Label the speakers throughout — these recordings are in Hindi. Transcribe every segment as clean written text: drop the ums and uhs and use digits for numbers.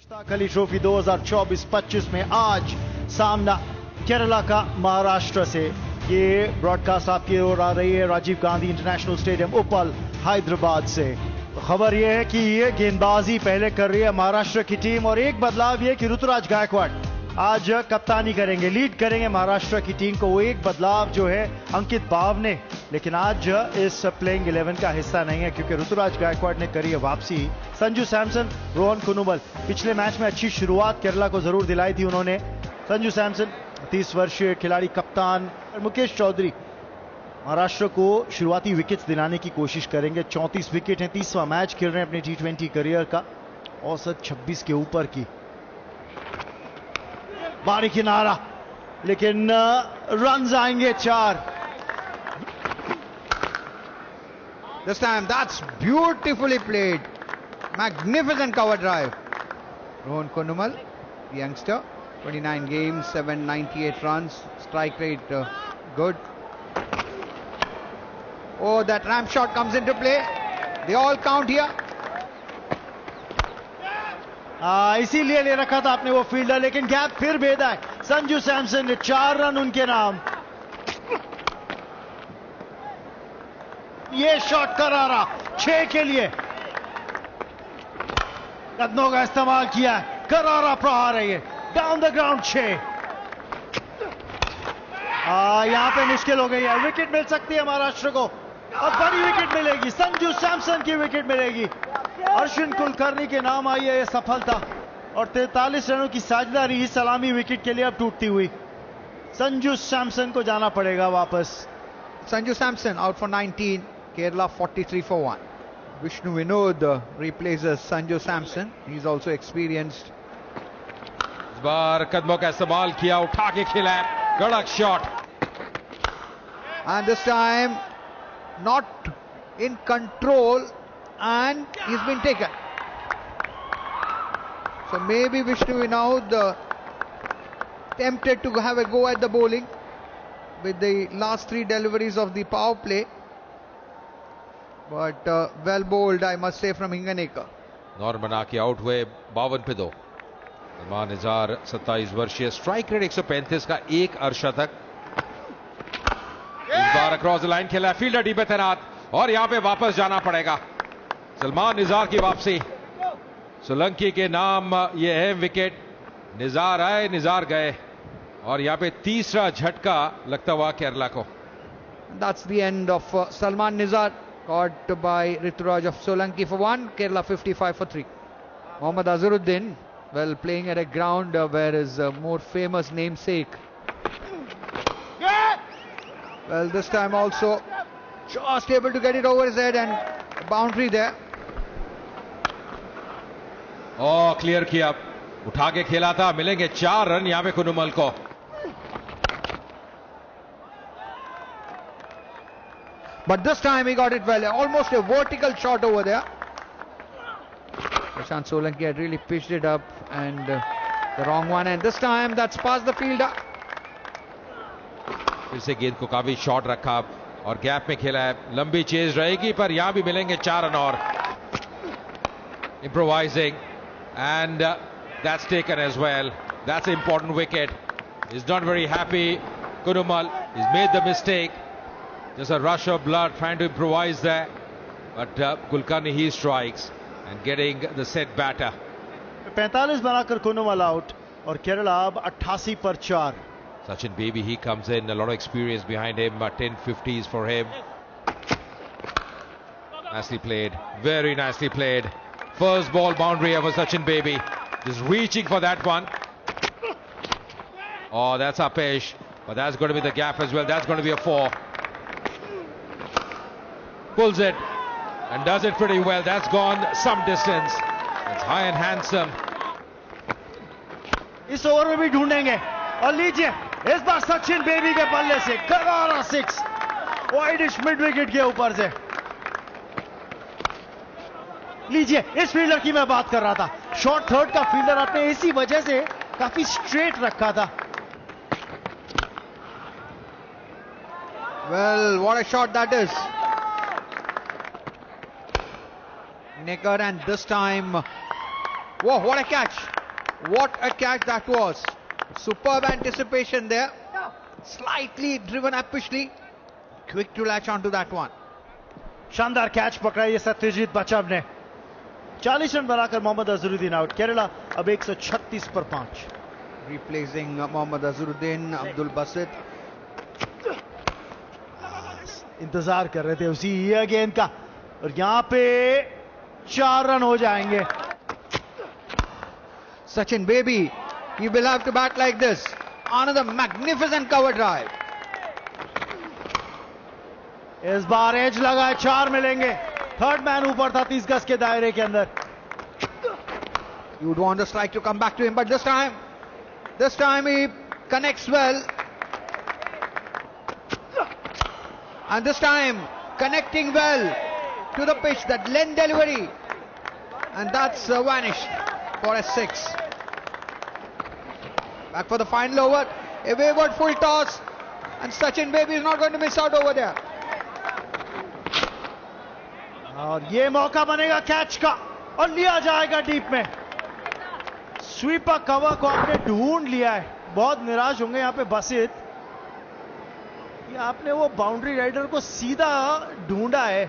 Speaker 1: मुश्ताक अली ट्रॉफी 2024-25 में आज सामना केरला का महाराष्ट्र से। ये ब्रॉडकास्ट आपकी ओर आ रही है राजीव गांधी इंटरनेशनल स्टेडियम उपल हैदराबाद से। खबर यह है कि ये गेंदबाजी पहले कर रही है महाराष्ट्र की टीम और एक बदलाव यह कि ऋतुराज गायकवाड़ आज कप्तानी करेंगे, लीड करेंगे महाराष्ट्र की टीम को। वो एक बदलाव जो है अंकित बाव ने, लेकिन आज इस प्लेइंग 11 का हिस्सा नहीं है क्योंकि ऋतुराज गायकवाड़ ने करी है वापसी। संजू सैमसन, रोहन कुनुमल, पिछले मैच में अच्छी शुरुआत केरला को जरूर दिलाई थी उन्होंने। संजू सैमसन 30 वर्षीय खिलाड़ी, कप्तान। मुकेश चौधरी महाराष्ट्र को शुरुआती विकेट्स दिलाने की कोशिश करेंगे। 34 विकेट है, 30वां मैच खेल रहे हैं अपने T20 करियर का, औसत 26 के ऊपर की। बारी किनारा, लेकिन रन आएंगे 4।
Speaker 2: This time, that's beautifully played. Magnificent cover drive. Rohan Kunumal, youngster, 29 games, 798 runs, strike rate good. Oh, that ramp shot comes into play. They all count here.
Speaker 1: इसीलिए ले रखा था आपने वो फील्डर, लेकिन गैप फिर भेदा है। संजू सैमसन ने 4 रन उनके नाम। ये शॉट करारा 6 के लिए, कदमों का इस्तेमाल किया है, करारा प्रहार है ये, डाउन द ग्राउंड 6। यहां पे मुश्किल हो गई है, विकेट मिल सकती है महाराष्ट्र को और बड़ी विकेट मिलेगी, संजू सैमसन की विकेट मिलेगी। अश्विन कुलकर्णी के नाम आई है ये सफलता और 43 रनों की साझेदारी इस सलामी विकेट के लिए अब टूटती हुई। संजू सैमसन को जाना पड़ेगा वापस।
Speaker 2: Sanju Samson out for 19, Kerala 43 for 1. Vishnu Vinod replaces Sanju Samson. He's also experienced.
Speaker 3: इस बार कदमों का इस्तेमाल किया, उठा के खेला है, कड़क shot.
Speaker 2: And this time not in control and he's been taken. So maybe Vishnu Vinod tempted to have a go at the bowling with the last 3 deliveries of the power play, but well bowled, I must say, from Hinganekar.
Speaker 3: Norman बना के आउट हुए 52 पे 2। सलमान निजार 27 वर्षीय, स्ट्राइक रेट 135 का, 1 अर्धशतक। इस बार अक्रॉस द लाइन खेला, फील्डर डी पे तैनात और यहां पे वापस जाना पड़ेगा। सलमान निजार की वापसी, सोलंकी के नाम ये है विकेट। निजार आए, निजार गए और यहां पे तीसरा झटका लगता हुआ केरला को।
Speaker 2: That's the end of Salman Nizar, caught by Rituraj of Solanki for 1. Kerala 55 for 3. Mohammad Azharuddin, well, playing at a ground where his more famous namesake. Well, this time also just able to get it over his head and a boundary there.
Speaker 3: Clear किया, उठा के खेला था, मिलेंगे 4 रन यहां पे कुनुमल को।
Speaker 2: But this time he got it well, almost a vertical shot over there. Prashant Solanki had really pitched it up and the wrong one, and this time that's past the fielder.
Speaker 3: फिर से गेंद को काफी शॉर्ट रखा और गैप में खेला है, लंबी चेज रहेगी पर यहां भी मिलेंगे 4 रन और। Improvising and that's taken as well. That's an important wicket. He's not very happy, Kunumal. He's made the mistake. Just a rush of blood trying to improvise there, but Kulkarni, he strikes and getting the set batter.
Speaker 1: 45 बनाकर कुनुमल आउट और केरला अब 88 पर 4।
Speaker 3: Sachin Baby, he comes in, a lot of experience behind him, 10 50s for him. Nicely played, very nicely played. First ball boundary over Sachin Baby, just reaching for that one. Oh, that's Apesh, but that's going to be the gap as well. That's going to be a 4. Pulls it and does it pretty well. That's gone some distance. It's high and handsome.
Speaker 1: इस ओवर में भी ढूंढेंगे और लीजिए इस बार सचिन बेबी के बल्ले से करारा 6, वाइडिश मिड विकेट के ऊपर से। लीजिए, इस फील्डर की मैं बात कर रहा था, शॉर्ट थर्ड का फील्डर आपने इसी वजह से काफी स्ट्रेट रखा था।
Speaker 2: Well, what a shot that is. Necker, and this time Whoa, what a catch! What a catch that was! Superb anticipation there. Slightly driven uppishly. Quick to latch onto that one.
Speaker 1: शानदार कैच पकड़ा ये सत्यजीत बचाव ने. 40 रन बनाकर मोहम्मद अजहरुद्दीन आउट. केरला अब 136 पर 5.
Speaker 2: Replacing Mohammad Azharuddin, Abdul Basit.
Speaker 1: इंतजार कर रहे थे उसी ये गेंद का और यहां पे 4 रन हो जाएंगे.
Speaker 2: Sachin baby, you will have to bat like this. Another magnificent cover drive.
Speaker 1: इस बार एज लगा है, 4 मिलेंगे. थर्ड मैन ऊपर था 30 गज के दायरे के अंदर.
Speaker 2: You'd want the strike to come back to him, but this time he connects well. And this time connecting well to the pitch, that length delivery, and that's vanished for a 6. Back for the final over, a wayward full toss, and Sachin baby is not going to miss out over there.
Speaker 1: और ये मौका बनेगा कैच का और लिया जाएगा डीप में. स्वीपर कवर को आपने ढूंढ लिया है. बहुत निराश होंगे यहाँ पे बसित कि आपने वो बाउंड्री राइडर को सीधा ढूंढा है.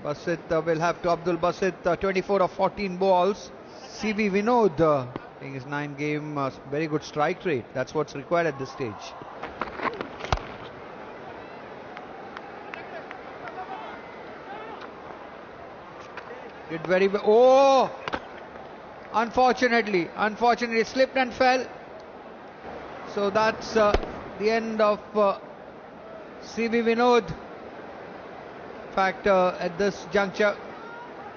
Speaker 2: Basit will have to Abdul Basit, 24 of 14 balls. CV Vinod in his 9-game very good strike rate. That's what's required at this stage. Did very well. Oh, unfortunately slipped and fell. So that's the end of CV Vinod. In fact, at this juncture,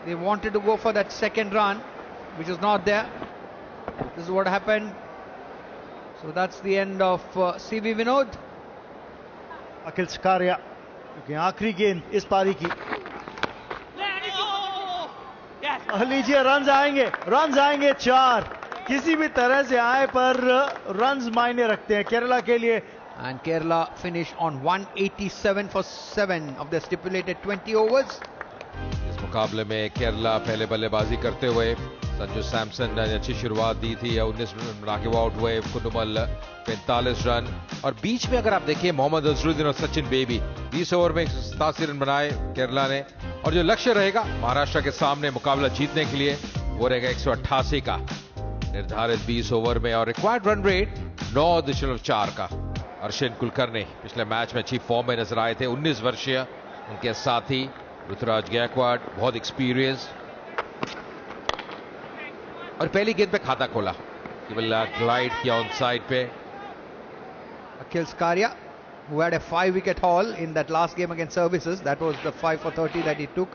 Speaker 2: they wanted to go for that second run, which is not there. This is what happened. So that's the end of CV Vinod.
Speaker 1: अखिल सकारिया क्योंकि आखिरी गेंद इस पारी की. लीजिए रन्स आएंगे 4. किसी भी तरह से आए पर रन्स मायने रखते हैं केरला के लिए.
Speaker 2: And Kerala finish on 187 for 7 of the stipulated 20 overs.
Speaker 3: इस मुकाबले में केरला पहले बल्लेबाजी करते हुए संजू सैमसन ने अच्छी शुरुआत दी थी. 19 रन बना के वो आउट हुए. कुनुमल 45 रन. और बीच में अगर आप देखिए मोहम्मद अजहरुद्दीन और सचिन बेबी 20 ओवर में 187 रन बनाए केरला ने. और जो लक्ष्य रहेगा महाराष्ट्र के सामने मुकाबला जीतने के लिए वो रहेगा 188 का निर्धारित 20 ओवर में और रिक्वायर्ड रन रेट 9.4 का. अर्शिन कुलकर्णी पिछले मैच में अच्छी फॉर्म में नजर आए थे. 19 वर्षीय उनके साथी ऋतुराज गायकवाड़ बहुत एक्सपीरियंस और पहली गेंद पे खाता खोला. केवल ग्लाइड किया ऑन साइड पे.
Speaker 2: Akhil Sakaria, who had a 5-wicket haul in that last game against Services. That was the 5 for 30 that he took.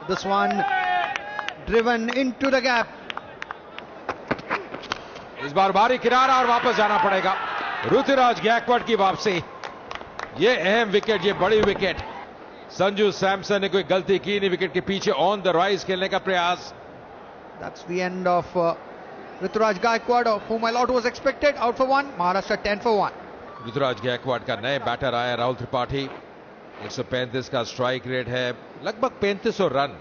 Speaker 2: This one driven into the gap.
Speaker 3: इस बार भारी किनारा और वापस जाना पड़ेगा. ऋतुराज गायकवाड़ की वापसी. ये अहम विकेट, ये बड़ी विकेट. संजू सैमसन ने कोई गलती की नहीं. विकेट के पीछे ऑन द राइज खेलने का प्रयास.
Speaker 2: That's the end of Rituraj Gaikwad, of whom a lot was expected. Out for 1. Maharashtra 10 for 1.
Speaker 3: Rituraj Gaekwad का नए बैटर आया राहुल त्रिपाठी. 135 का स्ट्राइक रेट है. लगभग 3500 run.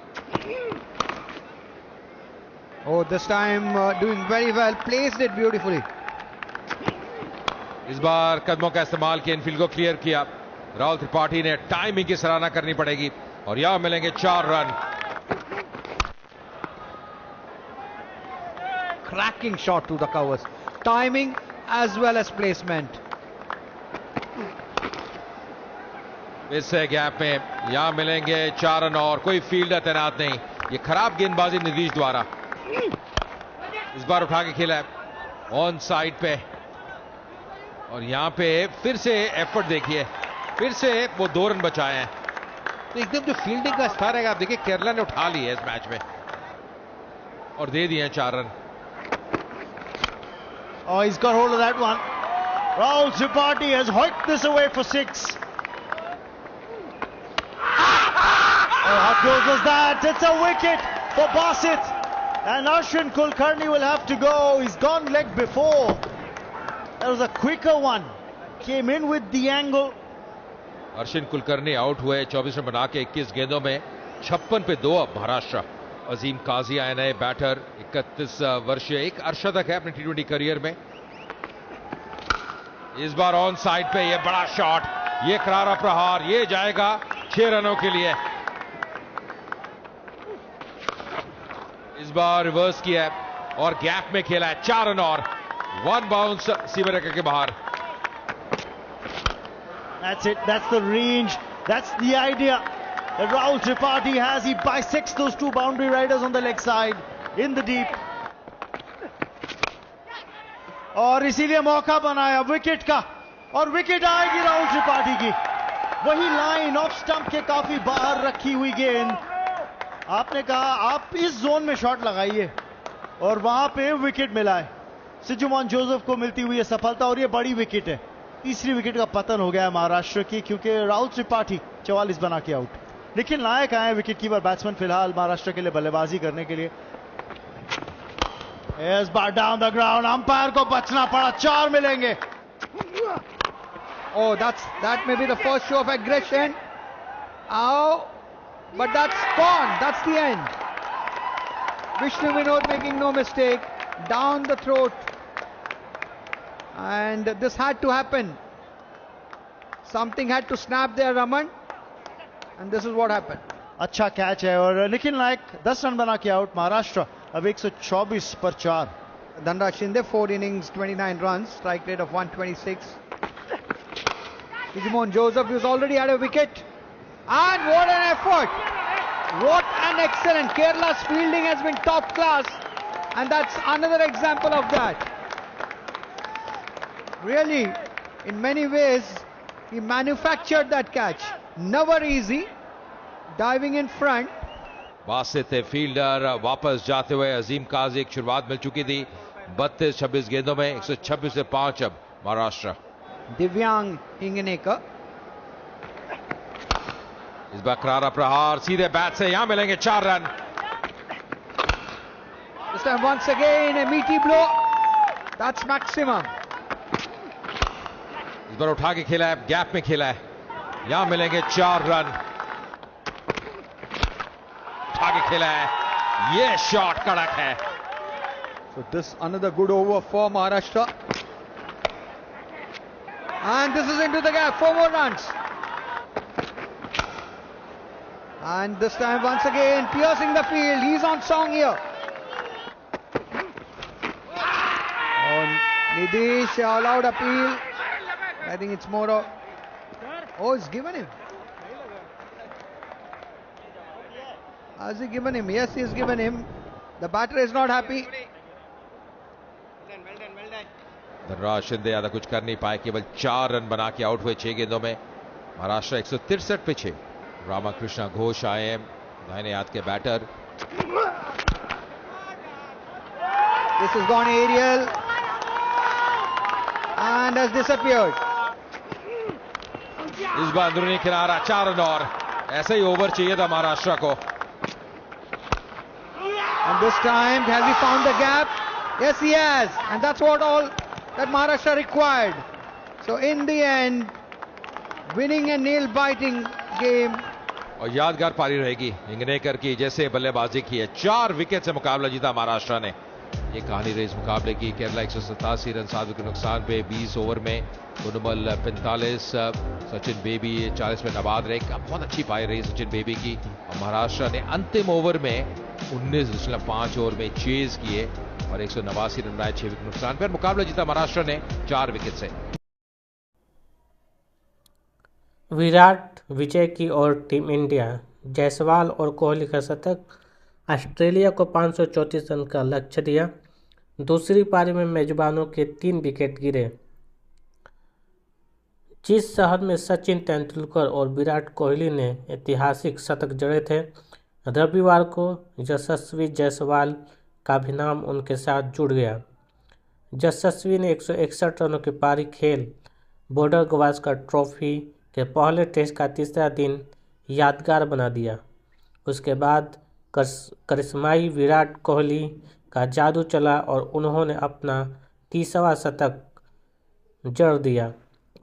Speaker 2: Oh, this time doing very well. Placed it beautifully.
Speaker 3: इस बार कदमों का इस्तेमाल किया, इनफील्ड को क्लियर किया. राहुल त्रिपाठी ने टाइमिंग की सराहना करनी पड़ेगी और यहां मिलेंगे 4 run.
Speaker 2: Cracking shot to the covers. Timing as well as placement.
Speaker 3: इससे गैप में यहां मिलेंगे 4 रन और कोई फील्डर तैनात नहीं. ये खराब गेंदबाजी नीतीश द्वारा. इस बार उठा के खेला है ऑन साइड पे और यहां पे फिर से एफर्ट देखिए. फिर से वो 2 रन बचाए हैं. तो एकदम जो फील्डिंग का स्तर है आप देखिए केरला ने उठा ली है इस मैच में और दे दिए हैं 4 run.
Speaker 1: Oh, he's got hold of that one. Rahul Tripathi has hoiked this away for 6. Oh, how close was that? It's a wicket for Basit. And Ashwin Kulkarni will have to go. He's gone leg before. That was a quicker one. Came in with the angle.
Speaker 3: Arshin Kulkarni out हुए. 24 रन बना के 21 गेंदों में 56 पे 2 अब महाराष्ट्र। अजीम काजी आए नए बैटर, 31 वर्षीय, एक अर्धशतक है अपने टी20 करियर में। इस बार ऑन साइड पे ये बड़ा शॉट, ये करारा प्रहार, ये जाएगा 6 रनों के लिए। इस बार रिवर्स किया है और गैप में खेला है, 4 रन और 1 बाउंस सीमा रेखा के बाहर।
Speaker 1: That's it, that's the range, that's the idea that Rahul Tripathi has. He bisects those two boundary riders on the leg side in the deep. और इसीलिए मौका बनाया विकेट का, और विकेट आएगी राहुल त्रिपाठी की। वही लाइन ऑफ स्टंप के काफी बाहर रखी हुई गेंद। आपने कहा आप इस जोन में शॉट लगाइए और वहां पे विकेट मिला है। सिजुमॉन जोसेफ को मिलती हुई है सफलता, और ये बड़ी विकेट है। तीसरी विकेट का पतन हो गया है महाराष्ट्र की, क्योंकि राहुल त्रिपाठी 44 बना के आउट। लेकिन नायक आए विकेट कीपर बैट्समैन फिलहाल महाराष्ट्र के लिए बल्लेबाजी करने के लिए। इस बार डाउन द ग्राउंड, अंपायर को बचना पड़ा, 4 मिलेंगे।
Speaker 2: Oh, that may be the first show of aggression. Oh, but that's gone. That's the end. Vishnu Vinod making no mistake, down the throat, and this had to happen. Something had to snap there, Raman, and this is what happened.
Speaker 1: अच्छा कैच है, और निखिल नायक 10 रन बना के आउट। महाराष्ट्र अब 124 पर 4।
Speaker 2: Dhanraj Shinde, 4 innings, 29 runs, strike rate of 126. Sijumoon Joseph, who's already had a wicket, and what an effort! What an excellent! Kerala's fielding has been top class, and that's another example of that. Really, in many ways, he manufactured that catch. Never easy, diving in front.
Speaker 3: वासित fielder वापस जाते हुए अजीम काजी, एक शुरुआत मिल चुकी थी 32-26 गेंदों में, 126 से 5 अब महाराष्ट्र।
Speaker 2: Divyang Hinganekar.
Speaker 3: इस बार करारा प्रहार सीधे बैट से, यहां मिलेंगे 4 run.
Speaker 2: This time once again a meaty blow. That's maximum.
Speaker 3: इस बार उठा के खेला है, गैप में खेला है, यहां मिलेंगे 4 रन। उठा के खेला है, ये शॉट कड़क है।
Speaker 2: So this another good over for Maharashtra. And this is into the gap, 4 more runs. And this time once again piercing the field, he's on song here. Oh, Nidish allowed appeal. I think it's more of, oh, it's given him. Has he given him? Yes, he has given him. The batter is not happy.
Speaker 3: Dhanraj Shinde ज्यादा कुछ कर नहीं पाए, केवल 4 रन बना के आउट हुए 6 गेंदों में। महाराष्ट्र 163 पे 6। रामाकृष्णा घोष आए हैं दाहिने हाथ के batter.
Speaker 2: This has gone aerial and has disappeared.
Speaker 3: इस बार अंदरूनी किनारा, 4 रन और, ऐसे ही ओवर चाहिए था महाराष्ट्र को।
Speaker 2: And this time, has he found the gap? Yes, he has. And that's what all that Maharashtra required. So in the end, winning a nail-biting game.
Speaker 3: और यादगार पारी रहेगी हिंगनेकर की, जैसे बल्लेबाजी की है। 4 विकेट से मुकाबला जीता महाराष्ट्र ने। ये कहानी रही इस मुकाबले की। केरला 187 रन 7 विकेट नुकसान पे 20 ओवर में। कुनुमल 45, सचिन बेबी 40 में नबाद रहे। बहुत अच्छी पारी रही सचिन बेबी की। और महाराष्ट्र ने अंतिम ओवर में 19.5 ओवर में चेज किए और 189 रन बनाए 6 विकेट नुकसान पर। मुकाबला जीता महाराष्ट्र ने 4 विकेट से।
Speaker 4: विराट विजय की और टीम इंडिया, जायसवाल और कोहली का शतक, ऑस्ट्रेलिया को 534 रन का लक्ष्य दिया। दूसरी पारी में मेजबानों के 3 विकेट गिरे। जिस शहर में सचिन तेंदुलकर और विराट कोहली ने ऐतिहासिक शतक जड़े थे, रविवार को यशस्वी जायसवाल का भी नाम उनके साथ जुड़ गया। यशस्वी ने 161 रनों की पारी खेल बॉर्डर गवास्कर ट्रॉफी के पहले टेस्ट का तीसरा दिन यादगार बना दिया। उसके बाद करिश्माई विराट कोहली का जादू चला और उन्होंने अपना 30वां शतक जड़ दिया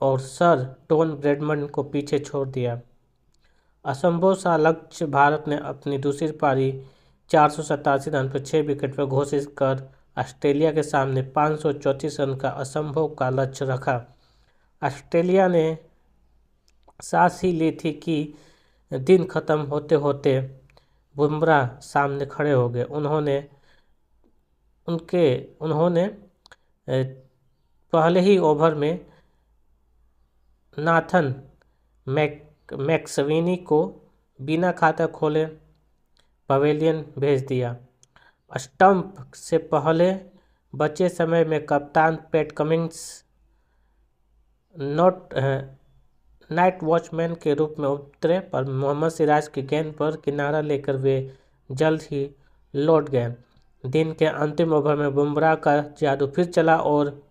Speaker 4: और सर डॉन ब्रैडमन को पीछे छोड़ दिया। असंभव सा लक्ष्य भारत ने अपनी दूसरी पारी 487 रन पर 6 विकेट पर घोषित कर ऑस्ट्रेलिया के सामने 534 रन का असंभव का लक्ष्य रखा। ऑस्ट्रेलिया ने सांस ही ली थी कि दिन खत्म होते होते बुमराह सामने खड़े हो गए। उन्होंने पहले ही ओवर में नाथन मैक्सवेनी को बिना खाता खोले पवेलियन भेज दिया। स्टंप से पहले बचे समय में कप्तान पैट कमिंस नाइट वॉचमैन के रूप में उतरे, पर मोहम्मद सिराज की गेंद पर किनारा लेकर वे जल्द ही लौट गए। दिन के अंतिम ओवर में बुमराह का जादू फिर चला और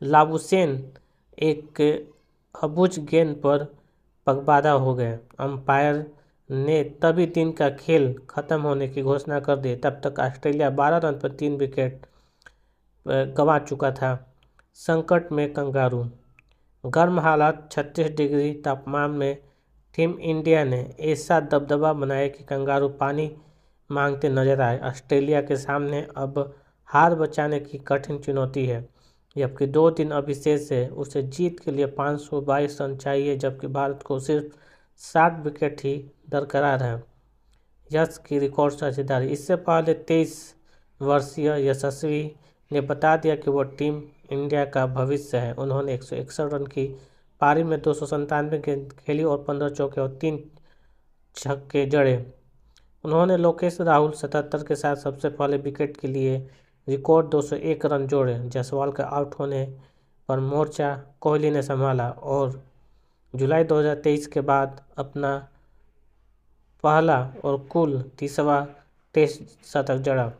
Speaker 4: लाबुशेन एक अबूझ गेंद पर पगबाधा हो गए। अंपायर ने तभी दिन का खेल खत्म होने की घोषणा कर दी। तब तक ऑस्ट्रेलिया 12 रन पर 3 विकेट गंवा चुका था। संकट में कंगारू। गर्म हालात 36 डिग्री तापमान में टीम इंडिया ने ऐसा दबदबा बनाया कि कंगारू पानी मांगते नजर आए। ऑस्ट्रेलिया के सामने अब हार बचाने की कठिन चुनौती है, जबकि 2 दिन अभी शेष है। उसे जीत के लिए 522 रन चाहिए, जबकि भारत को सिर्फ 60 विकेट ही दरकार है। यश की रिकॉर्ड साझेदारी। इससे पहले 23 वर्षीय यशस्वी ने बता दिया कि वो टीम इंडिया का भविष्य है। उन्होंने 161 रन की पारी में 297 गेंद खेली और 15 चौके और 3 छक्के जड़े। उन्होंने लोकेश राहुल 77 के साथ सबसे पहले विकेट के लिए रिकॉर्ड 201 रन जोड़े। जायसवाल के आउट होने पर मोर्चा कोहली ने संभाला और जुलाई 2023 के बाद अपना पहला और कुल 30वां टेस्ट शतक जड़ा।